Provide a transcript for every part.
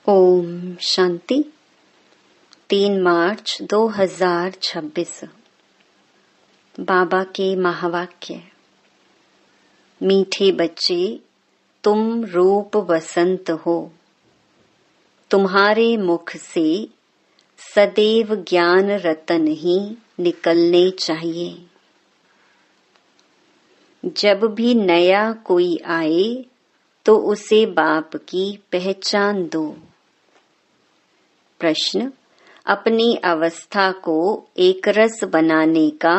ओम शांति। 3 मार्च 2026। बाबा के महावाक्य। मीठे बच्चे, तुम रूप वसंत हो। तुम्हारे मुख से सदैव ज्ञान रतन ही निकलने चाहिए। जब भी नया कोई आए तो उसे बाप की पहचान दो। प्रश्न: अपनी अवस्था को एक रस बनाने का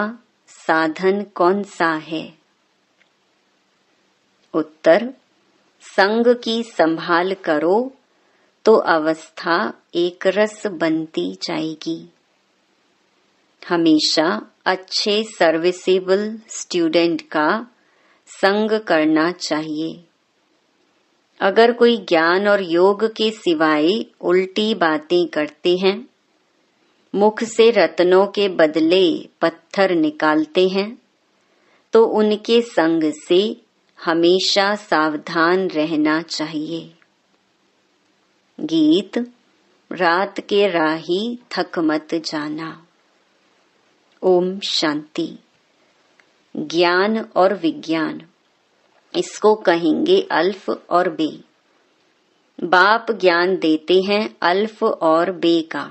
साधन कौन सा है? उत्तर: संग की संभाल करो तो अवस्था एक रस बनती जाएगी। हमेशा अच्छे सर्विसेबल स्टूडेंट का संग करना चाहिए। अगर कोई ज्ञान और योग के सिवाय उल्टी बातें करते हैं, मुख से रत्नों के बदले पत्थर निकालते हैं, तो उनके संग से हमेशा सावधान रहना चाहिए। गीत: रात के राही थक मत जाना। ओम शांति। ज्ञान और विज्ञान, इसको कहेंगे अल्फ और बे। बाप ज्ञान देते हैं अल्फ और बे का।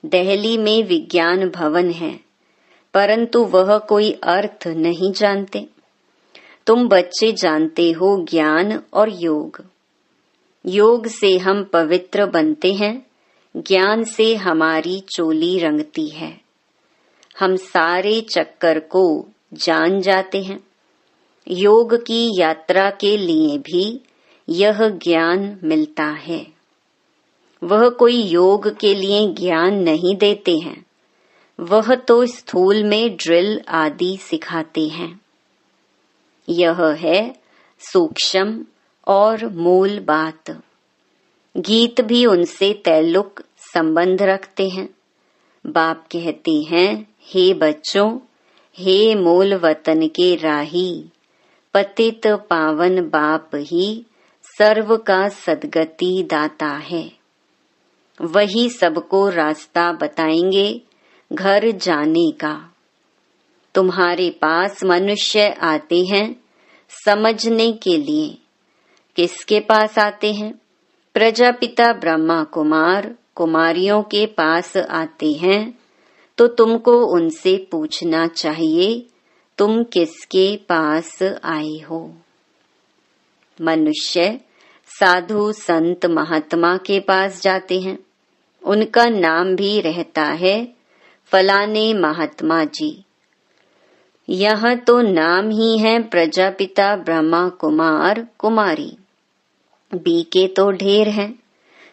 दिल्ली में विज्ञान भवन है, परंतु वह कोई अर्थ नहीं जानते। तुम बच्चे जानते हो ज्ञान और योग। योग से हम पवित्र बनते हैं, ज्ञान से हमारी चोली रंगती है। हम सारे चक्कर को जान जाते हैं। योग की यात्रा के लिए भी यह ज्ञान मिलता है। वह कोई योग के लिए ज्ञान नहीं देते हैं, वह तो स्थूल में ड्रिल आदि सिखाते हैं। यह है सूक्ष्म और मूल बात। गीत भी उनसे तल्लुक संबंध रखते हैं। बाप कहते हैं, हे बच्चों, हे मूल वतन के राही, पतित पावन बाप ही सर्व का सद्गति दाता है। वही सबको रास्ता बताएंगे घर जाने का। तुम्हारे पास मनुष्य आते हैं समझने के लिए। किसके पास आते हैं? प्रजापिता ब्रह्मा कुमार कुमारियों के पास आते हैं, तो तुमको उनसे पूछना चाहिए, तुम किसके पास आए हो? मनुष्य साधु संत महात्मा के पास जाते हैं। उनका नाम भी रहता है फलाने महात्मा जी। यह तो नाम ही है प्रजापिता ब्रह्मा कुमार कुमारी। बी के तो ढेर हैं।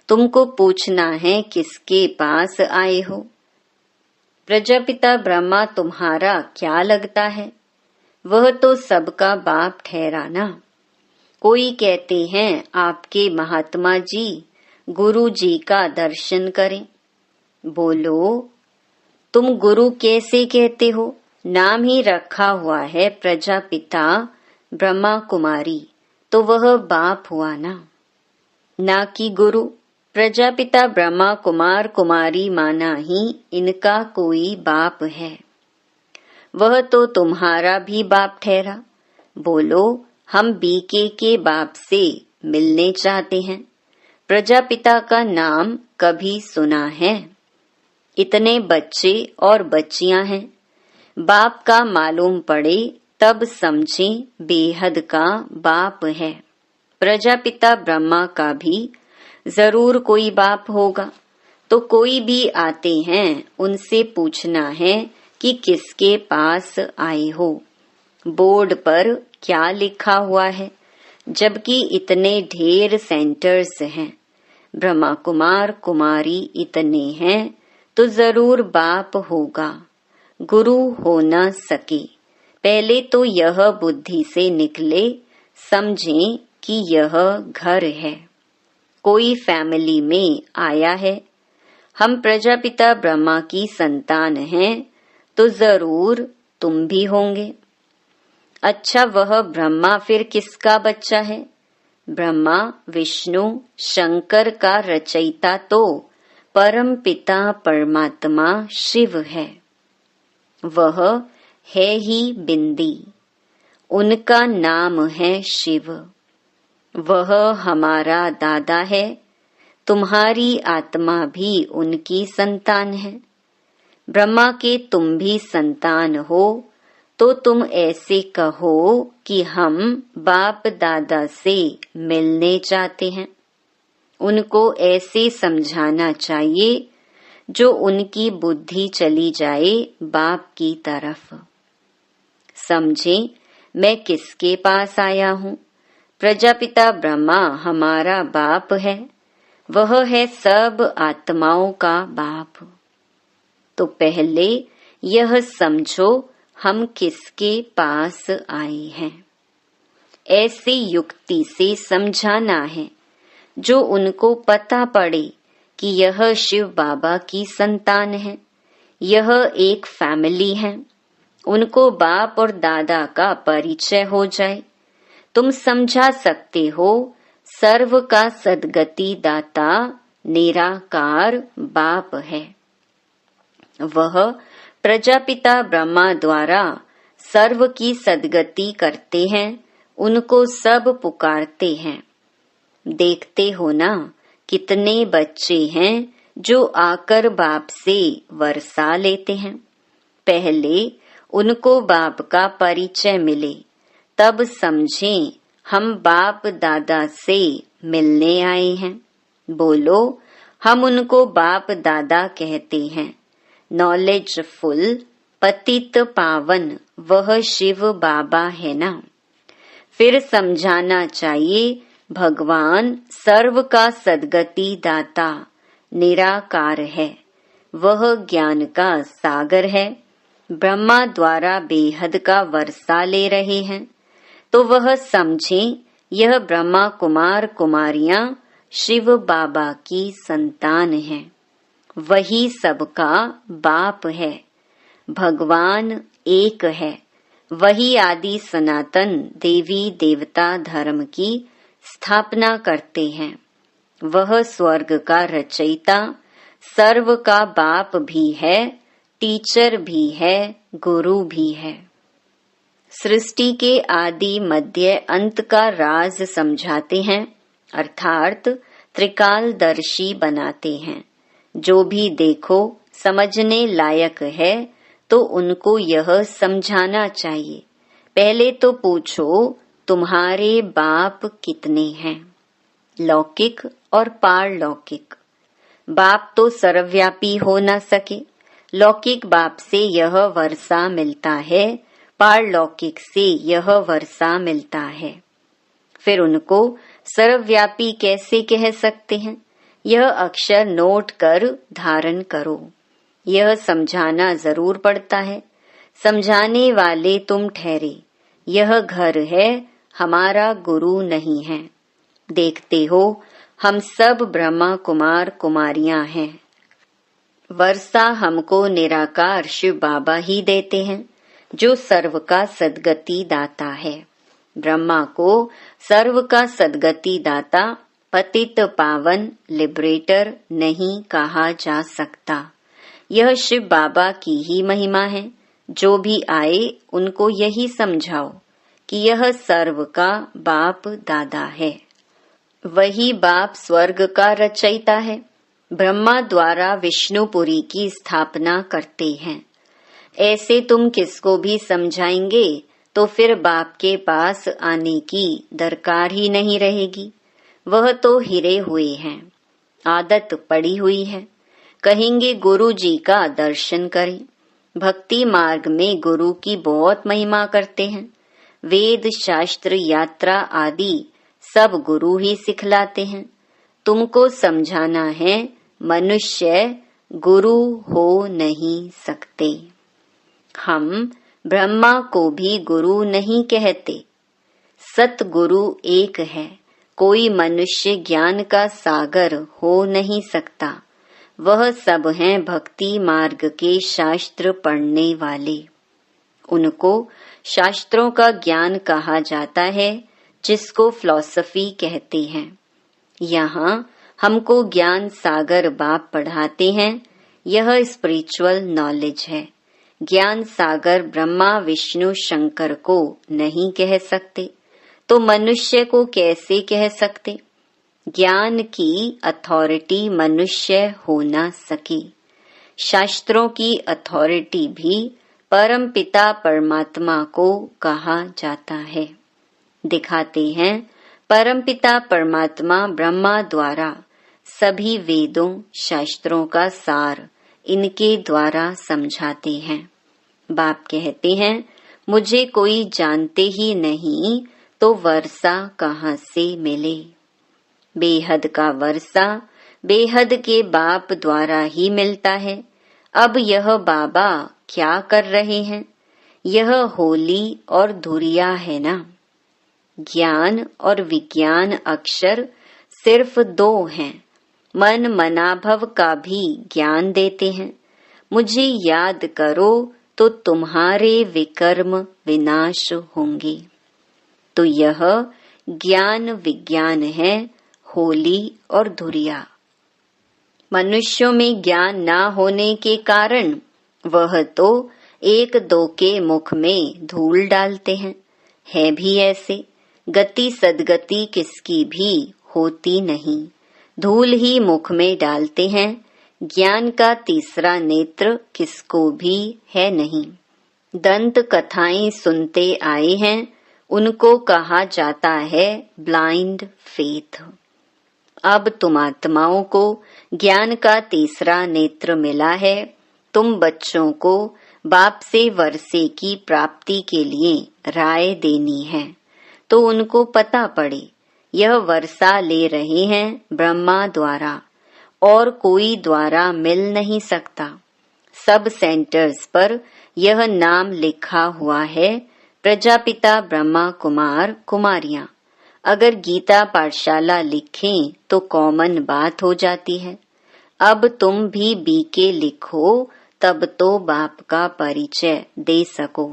तुमको पूछना है किसके पास आए हो। प्रजापिता ब्रह्मा तुम्हारा क्या लगता है? वह तो सबका बाप ठहरा ना। कोई कहते हैं आपके महात्मा जी गुरु जी का दर्शन करें। बोलो, तुम गुरु कैसे कहते हो? नाम ही रखा हुआ है प्रजापिता ब्रह्मा कुमारी, तो वह बाप हुआ ना कि गुरु। प्रजापिता ब्रह्मा कुमार कुमारी माना ही इनका कोई बाप है। वह तो तुम्हारा भी बाप ठहरा। बोलो, हम बीके के बाप से मिलने चाहते हैं। प्रजापिता का नाम कभी सुना है? इतने बच्चे और बच्चियां हैं। बाप का मालूम पड़े तब समझें बेहद का बाप है। प्रजापिता ब्रह्मा का भी जरूर कोई बाप होगा। तो कोई भी आते हैं, उनसे पूछना है कि किसके पास आए हो। बोर्ड पर क्या लिखा हुआ है? जबकि इतने ढेर सेंटर्स हैं, ब्रह्मा कुमार कुमारी इतने हैं, तो जरूर बाप होगा। गुरु हो न सके। पहले तो यह बुद्धि से निकले, समझें कि यह घर है, कोई फैमिली में आया है। हम प्रजापिता ब्रह्मा की संतान हैं, तो जरूर तुम भी होंगे। अच्छा, वह ब्रह्मा फिर किसका बच्चा है? ब्रह्मा विष्णु शंकर का रचयिता तो परम पिता परमात्मा शिव है। वह है ही बिंदी, उनका नाम है शिव। वह हमारा दादा है, तुम्हारी आत्मा भी उनकी संतान है। ब्रह्मा के तुम भी संतान हो, तो तुम ऐसे कहो कि हम बाप दादा से मिलने चाहते हैं। उनको ऐसे समझाना चाहिए जो उनकी बुद्धि चली जाए बाप की तरफ। समझें मैं किसके पास आया हूँ। प्रजापिता ब्रह्मा हमारा बाप है, वह है सब आत्माओं का बाप। तो पहले यह समझो हम किसके पास आए हैं। ऐसी युक्ति से समझाना है जो उनको पता पड़े कि यह शिव बाबा की संतान है, यह एक फैमिली है। उनको बाप और दादा का परिचय हो जाए। तुम समझा सकते हो सर्व का सद्गति दाता निराकार बाप है। वह प्रजापिता ब्रह्मा द्वारा सर्व की सद्गति करते हैं, उनको सब पुकारते हैं। देखते हो ना कितने बच्चे हैं जो आकर बाप से वर्षा लेते हैं। पहले उनको बाप का परिचय मिले, तब समझें हम बाप दादा से मिलने आए हैं। बोलो हम उनको बाप दादा कहते हैं। नॉलेजफुल पतित पावन वह शिव बाबा है ना। फिर समझाना चाहिए भगवान सर्व का सद्गति दाता निराकार है, वह ज्ञान का सागर है। ब्रह्मा द्वारा बेहद का वर्षा ले रहे हैं, तो वह समझें यह ब्रह्मा कुमार कुमारियां शिव बाबा की संतान हैं। वही सबका बाप है। भगवान एक है, वही आदि सनातन देवी देवता धर्म की स्थापना करते हैं। वह स्वर्ग का रचयिता सर्व का बाप भी है, टीचर भी है, गुरु भी है। सृष्टि के आदि मध्य अंत का राज समझाते हैं, अर्थात त्रिकालदर्शी बनाते हैं। जो भी देखो समझने लायक है तो उनको यह समझाना चाहिए। पहले तो पूछो तुम्हारे बाप कितने हैं, लौकिक और पारलौकिक। बाप तो सर्वव्यापी हो न सके। लौकिक बाप से यह वर्षा मिलता है, पारलौकिक से यह वर्षा मिलता है। फिर उनको सर्वव्यापी कैसे कह सकते हैं? यह अक्षर नोट कर धारण करो। यह समझाना जरूर पड़ता है। समझाने वाले तुम ठहरे। यह घर है, हमारा गुरु नहीं है। देखते हो हम सब ब्रह्मा कुमार कुमारियां हैं। वर्षा हमको निराकार शिव बाबा ही देते हैं, जो सर्व का सद्गति दाता है। ब्रह्मा को सर्व का सद्गति दाता पतित पावन लिबरेटर नहीं कहा जा सकता। यह शिव बाबा की ही महिमा है। जो भी आए उनको यही समझाओ कि यह सर्व का बाप दादा है। वही बाप स्वर्ग का रचयिता है। ब्रह्मा द्वारा विष्णुपुरी की स्थापना करते हैं। ऐसे तुम किसको भी समझाएंगे तो फिर बाप के पास आने की दरकार ही नहीं रहेगी। वह तो हिरे हुए हैं, आदत पड़ी हुई है। कहेंगे गुरु जी का दर्शन करें। भक्ति मार्ग में गुरु की बहुत महिमा करते हैं। वेद शास्त्र यात्रा आदि सब गुरु ही सिखलाते हैं। तुमको समझाना है मनुष्य गुरु हो नहीं सकते। हम ब्रह्मा को भी गुरु नहीं कहते। सतगुरु एक है। कोई मनुष्य ज्ञान का सागर हो नहीं सकता। वह सब हैं भक्ति मार्ग के शास्त्र पढ़ने वाले। उनको शास्त्रों का ज्ञान कहा जाता है। जिसको फिलॉसफी कहते हैं। यहाँ हमको ज्ञान सागर बाप पढ़ाते हैं। यह स्पिरिचुअल नॉलेज है। ज्ञान सागर ब्रह्मा विष्णु शंकर को नहीं कह सकते तो मनुष्य को कैसे कह सकते। ज्ञान की अथॉरिटी मनुष्य हो ना सके। शास्त्रों की अथॉरिटी भी परमपिता परमात्मा को कहा जाता है। दिखाते हैं परमपिता परमात्मा ब्रह्मा द्वारा सभी वेदों शास्त्रों का सार इनके द्वारा समझाते हैं। बाप कहते हैं मुझे कोई जानते ही नहीं तो वर्षा कहाँ से मिले। बेहद का वर्षा बेहद के बाप द्वारा ही मिलता है। अब यह बाबा क्या कर रहे हैं? यह होली और धुरिया है ना। ज्ञान और विज्ञान अक्षर सिर्फ दो हैं। मन मनाभव का भी ज्ञान देते हैं। मुझे याद करो तो तुम्हारे विकर्म विनाश होंगे। तो यह ज्ञान विज्ञान है, होली और धुरिया। मनुष्यों में ज्ञान ना होने के कारण वह तो एक दो के मुख में धूल डालते हैं। है भी ऐसे। गति सदगति किसकी भी होती नहीं, धूल ही मुख में डालते हैं। ज्ञान का तीसरा नेत्र किसको भी है नहीं। दंत कथाएं सुनते आए हैं, उनको कहा जाता है ब्लाइंड फेथ। अब तुम आत्माओं को ज्ञान का तीसरा नेत्र मिला है। तुम बच्चों को बाप से वर्षे की प्राप्ति के लिए राय देनी है तो उनको पता पड़े यह वर्षा ले रहे हैं ब्रह्मा द्वारा और कोई द्वारा मिल नहीं सकता। सब सेंटर्स पर यह नाम लिखा हुआ है, प्रजापिता ब्रह्मा कुमार कुमारियां। अगर गीता पाठशाला लिखें तो कॉमन बात हो जाती है। अब तुम भी बीके लिखो तब तो बाप का परिचय दे सको।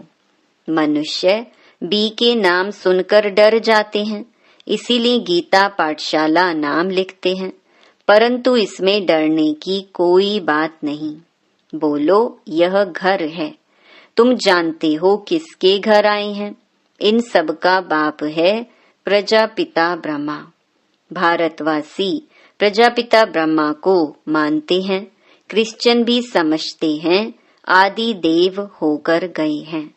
मनुष्य बीके नाम सुनकर डर जाते हैं, इसीलिए गीता पाठशाला नाम लिखते हैं, परंतु इसमें डरने की कोई बात नहीं। बोलो यह घर है। तुम जानते हो किसके घर आए हैं? इन सब का बाप है प्रजापिता ब्रह्मा। भारतवासी प्रजापिता ब्रह्मा को मानते हैं। क्रिश्चियन भी समझते हैं आदि देव होकर गए हैं,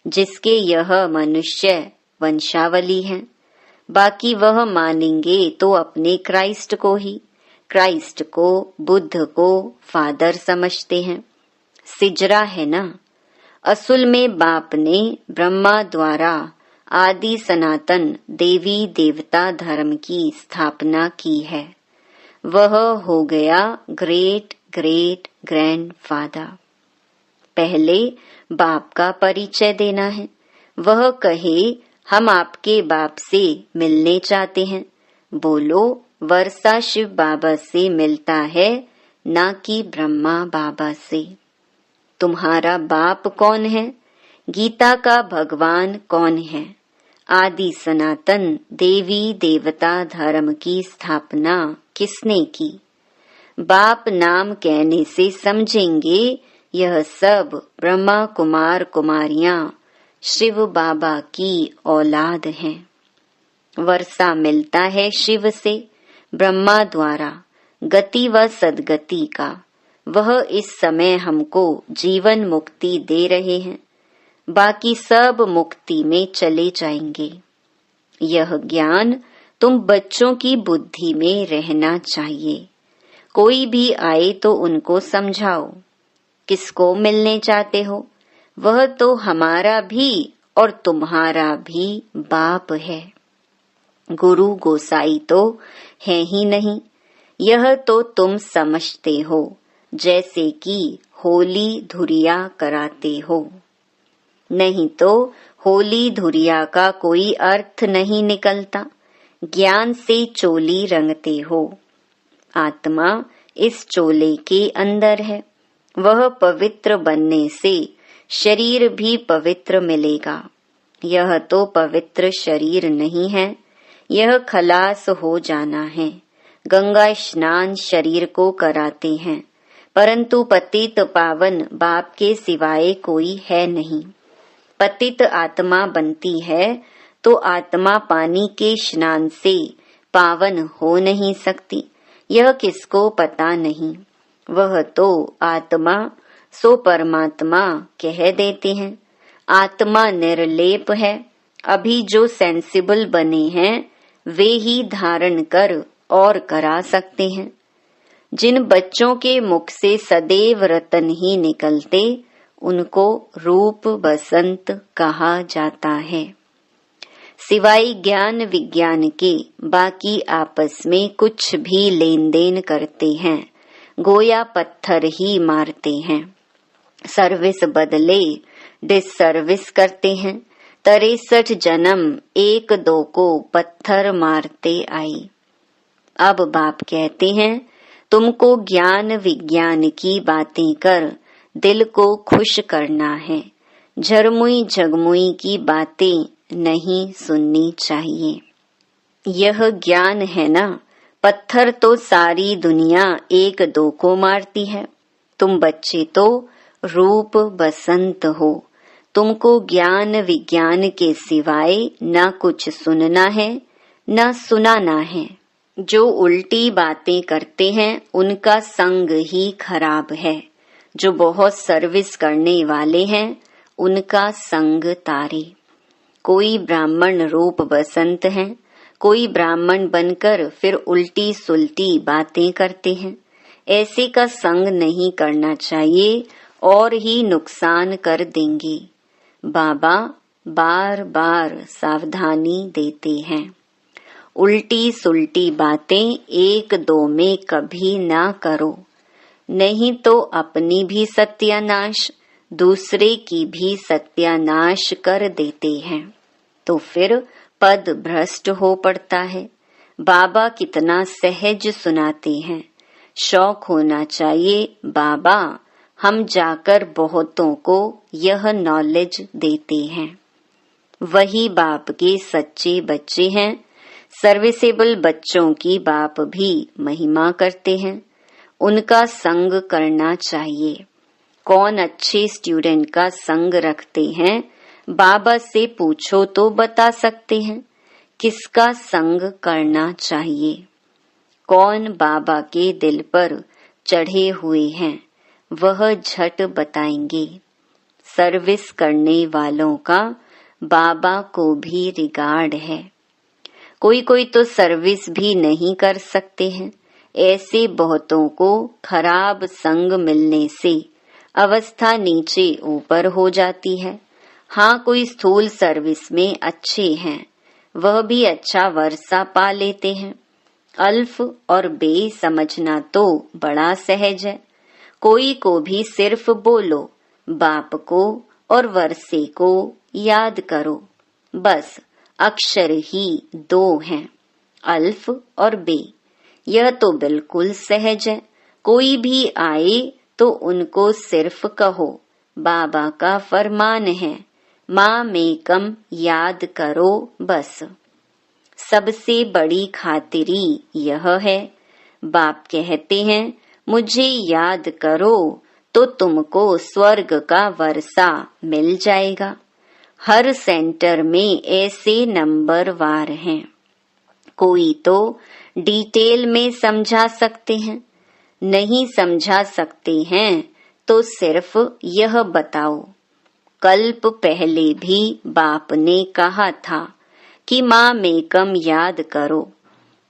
जिसके यह मनुष्य वंशावली है। बाकी वह मानेंगे तो अपने क्राइस्ट को ही। क्राइस्ट को बुद्ध को फादर समझते हैं। सिजरा है ना। असुल में बाप ने ब्रह्मा द्वारा आदि सनातन देवी देवता धर्म की स्थापना की है। वह हो गया ग्रेट ग्रेट ग्रैंड फादर। पहले बाप का परिचय देना है। वह कहे हम आपके बाप से मिलने चाहते हैं। बोलो वर्षा शिव बाबा से मिलता है, ना कि ब्रह्मा बाबा से। तुम्हारा बाप कौन है? गीता का भगवान कौन है? आदि सनातन देवी देवता धर्म की स्थापना किसने की? बाप नाम कहने से समझेंगे यह सब ब्रह्मा कुमार कुमारियां शिव बाबा की औलाद हैं। वर्षा मिलता है शिव से ब्रह्मा द्वारा, गति व सदगति का। वह इस समय हमको जीवन मुक्ति दे रहे हैं, बाकी सब मुक्ति में चले जाएंगे। यह ज्ञान तुम बच्चों की बुद्धि में रहना चाहिए। कोई भी आए तो उनको समझाओ किसको मिलने चाहते हो। वह तो हमारा भी और तुम्हारा भी बाप है। गुरु गोसाई तो है ही नहीं। यह तो तुम समझते हो, जैसे कि होली धुरिया कराते हो। नहीं तो होली धुरिया का कोई अर्थ नहीं निकलता। ज्ञान से चोली रंगते हो। आत्मा इस चोले के अंदर है। वह पवित्र बनने से शरीर भी पवित्र मिलेगा। यह तो पवित्र शरीर नहीं है, यह खलास हो जाना है। गंगा स्नान शरीर को कराते हैं, परंतु पतित पावन बाप के सिवाय कोई है नहीं। पतित आत्मा बनती है तो आत्मा पानी के स्नान से पावन हो नहीं सकती। यह किसको पता नहीं। वह तो आत्मा सो परमात्मा कह देते हैं। आत्मा निर्लेप है। अभी जो सेंसिबल बने हैं वे ही धारण कर और करा सकते हैं। जिन बच्चों के मुख से सदैव रतन ही निकलते उनको रूप बसंत कहा जाता है। सिवाय ज्ञान विज्ञान के बाकी आपस में कुछ भी लेन देन करते हैं, गोया पत्थर ही मारते हैं। सर्विस बदले डिसर्विस करते हैं। 63 जन्म एक दो को पत्थर मारते आई। अब बाप कहते हैं तुमको ज्ञान विज्ञान की बातें कर दिल को खुश करना है। झरमुई झगमुई की बातें नहीं सुननी चाहिए। यह ज्ञान है ना। पत्थर तो सारी दुनिया एक दो को मारती है। तुम बच्चे तो रूप बसंत हो। तुमको ज्ञान विज्ञान के सिवाय न कुछ सुनना है न सुनाना है। जो उल्टी बातें करते हैं उनका संग ही खराब है। जो बहुत सर्विस करने वाले हैं उनका संग तारे। कोई ब्राह्मण रूप बसंत हैं, कोई ब्राह्मण बनकर फिर उल्टी सुल्टी बातें करते हैं। ऐसे का संग नहीं करना चाहिए और ही नुकसान कर देंगे। बाबा बार बार सावधानी देते हैं। उल्टी सुल्टी बातें एक दो में कभी ना करो, नहीं तो अपनी भी सत्यानाश दूसरे की भी सत्यानाश कर देते हैं। तो फिर पद भ्रष्ट हो पड़ता है। बाबा कितना सहज सुनाते हैं। शौक होना चाहिए बाबा हम जाकर बहुतों को यह नॉलेज देते हैं। वही बाप के सच्चे बच्चे हैं। सर्विसेबल बच्चों की बाप भी महिमा करते हैं। उनका संग करना चाहिए। कौन अच्छे स्टूडेंट का संग रखते हैं बाबा से पूछो तो बता सकते हैं। किसका संग करना चाहिए। कौन बाबा के दिल पर चढ़े हुए हैं वह झट बताएंगे। सर्विस करने वालों का बाबा को भी रिगार्ड है। कोई कोई तो सर्विस भी नहीं कर सकते हैं। ऐसे बहुतों को खराब संग मिलने से अवस्था नीचे ऊपर हो जाती है। हाँ, कोई स्थूल सर्विस में अच्छे हैं, वह भी अच्छा वर्षा पा लेते हैं। अल्फ और बे समझना तो बड़ा सहज है। कोई को भी सिर्फ बोलो, बाप को और वर्षे को याद करो, बस अक्षर ही दो हैं, अल्फ और बे। यह तो बिल्कुल सहज है। कोई भी आए तो उनको सिर्फ कहो बाबा का फरमान है, माँ में कम याद करो बस। सबसे बड़ी खातिरी यह है। बाप कहते हैं मुझे याद करो तो तुमको स्वर्ग का वर्षा मिल जाएगा। हर सेंटर में ऐसे नंबर वार हैं। कोई तो डिटेल में समझा सकते हैं, नहीं समझा सकते हैं तो सिर्फ यह बताओ। कल्प पहले भी बाप ने कहा था कि माँ में कम याद करो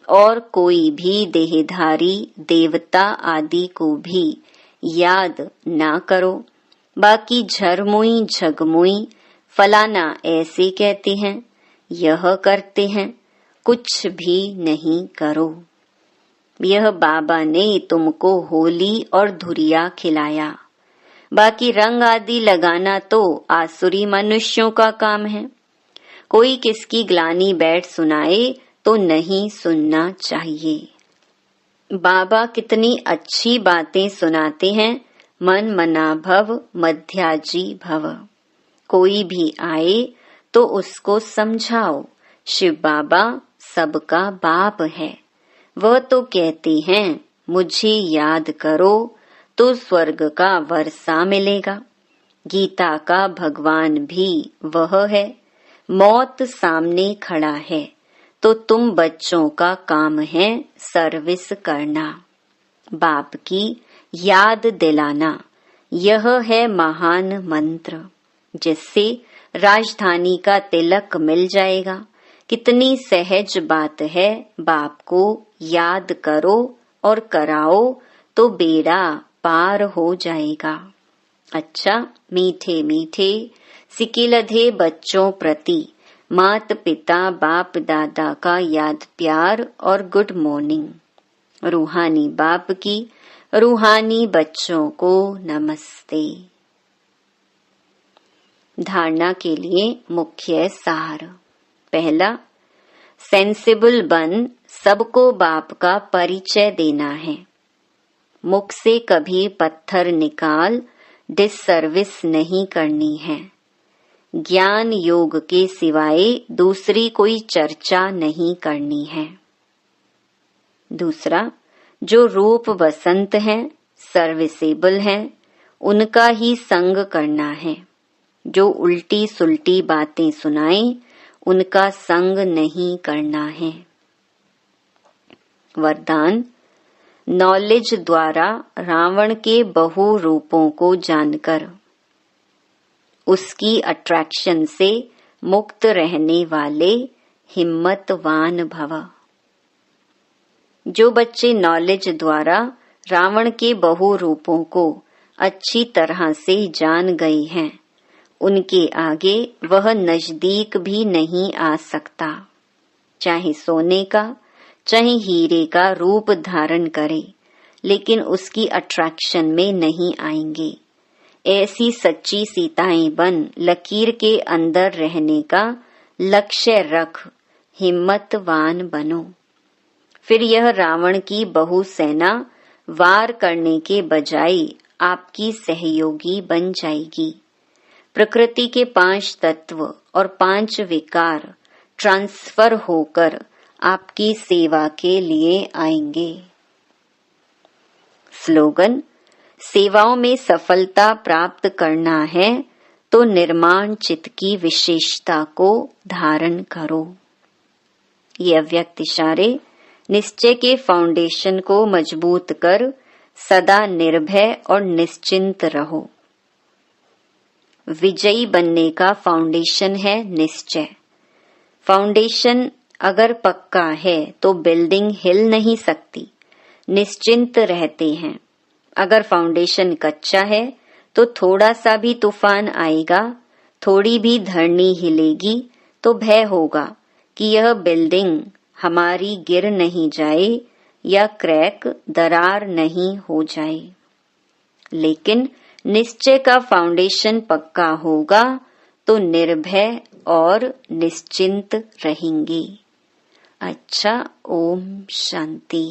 और कोई भी देहधारी देवता आदि को भी याद ना करो। बाकी झरमुई झगमुई फलाना ऐसे कहते हैं, यह करते हैं, कुछ भी नहीं करो। यह बाबा ने तुमको होली और धुरिया खिलाया। बाकी रंग आदि लगाना तो आसुरी मनुष्यों का काम है। कोई किसकी ग्लानी बैठ सुनाए तो नहीं सुनना चाहिए। बाबा कितनी अच्छी बातें सुनाते हैं। मन मना भव मध्याजी भव। कोई भी आए तो उसको समझाओ शिव बाबा सबका बाप है। वह तो कहते हैं मुझे याद करो तो स्वर्ग का वर्षा मिलेगा। गीता का भगवान भी वह है। मौत सामने खड़ा है तो तुम बच्चों का काम है सर्विस करना, बाप की याद दिलाना। यह है महान मंत्र जिससे राजधानी का तिलक मिल जाएगा। कितनी सहज बात है, बाप को याद करो और कराओ तो बेड़ा पार हो जाएगा। अच्छा, मीठे मीठे सिकिलधे बच्चों प्रति मात पिता बाप दादा का याद प्यार और गुड मॉर्निंग। रूहानी बाप की रूहानी बच्चों को नमस्ते। धारणा के लिए मुख्य सार। पहला, सेंसिबल बन सबको बाप का परिचय देना है। मुख से कभी पत्थर निकाल डिससर्विस नहीं करनी है। ज्ञान योग के सिवाय दूसरी कोई चर्चा नहीं करनी है। दूसरा, जो रूप वसंत हैं, सर्विसेबल हैं, उनका ही संग करना है। जो उल्टी सुल्टी बातें सुनाएं, उनका संग नहीं करना है। वरदान, नॉलेज द्वारा रावण के बहु रूपों को जानकर उसकी अट्रैक्शन से मुक्त रहने वाले हिम्मतवान भव। जो बच्चे नॉलेज द्वारा रावण के बहु रूपों को अच्छी तरह से जान गए हैं, उनके आगे वह नजदीक भी नहीं आ सकता। चाहे सोने का चाहे हीरे का रूप धारण करे, लेकिन उसकी अट्रैक्शन में नहीं आएंगे। ऐसी सच्ची सीताएं बन लकीर के अंदर रहने का लक्ष्य रख हिम्मतवान बनो। फिर यह रावण की बहु सेना वार करने के बजाय आपकी सहयोगी बन जाएगी। प्रकृति के 5 तत्व और 5 विकार ट्रांसफर होकर आपकी सेवा के लिए आएंगे। स्लोगन, सेवाओं में सफलता प्राप्त करना है तो निर्माण चित्त की विशेषता को धारण करो। ये अव्यक्त इशारे निश्चय के फाउंडेशन को मजबूत कर सदा निर्भय और निश्चिंत रहो। विजयी बनने का फाउंडेशन है निश्चय। फाउंडेशन अगर पक्का है तो बिल्डिंग हिल नहीं सकती, निश्चिंत रहते हैं। अगर फाउंडेशन कच्चा है तो थोड़ा सा भी तूफान आएगा, थोड़ी भी धरनी हिलेगी तो भय होगा कि यह बिल्डिंग हमारी गिर नहीं जाए या क्रैक दरार नहीं हो जाए। लेकिन निश्चय का फाउंडेशन पक्का होगा तो निर्भय और निश्चिंत रहेंगे। अच्छा, ओम शांति।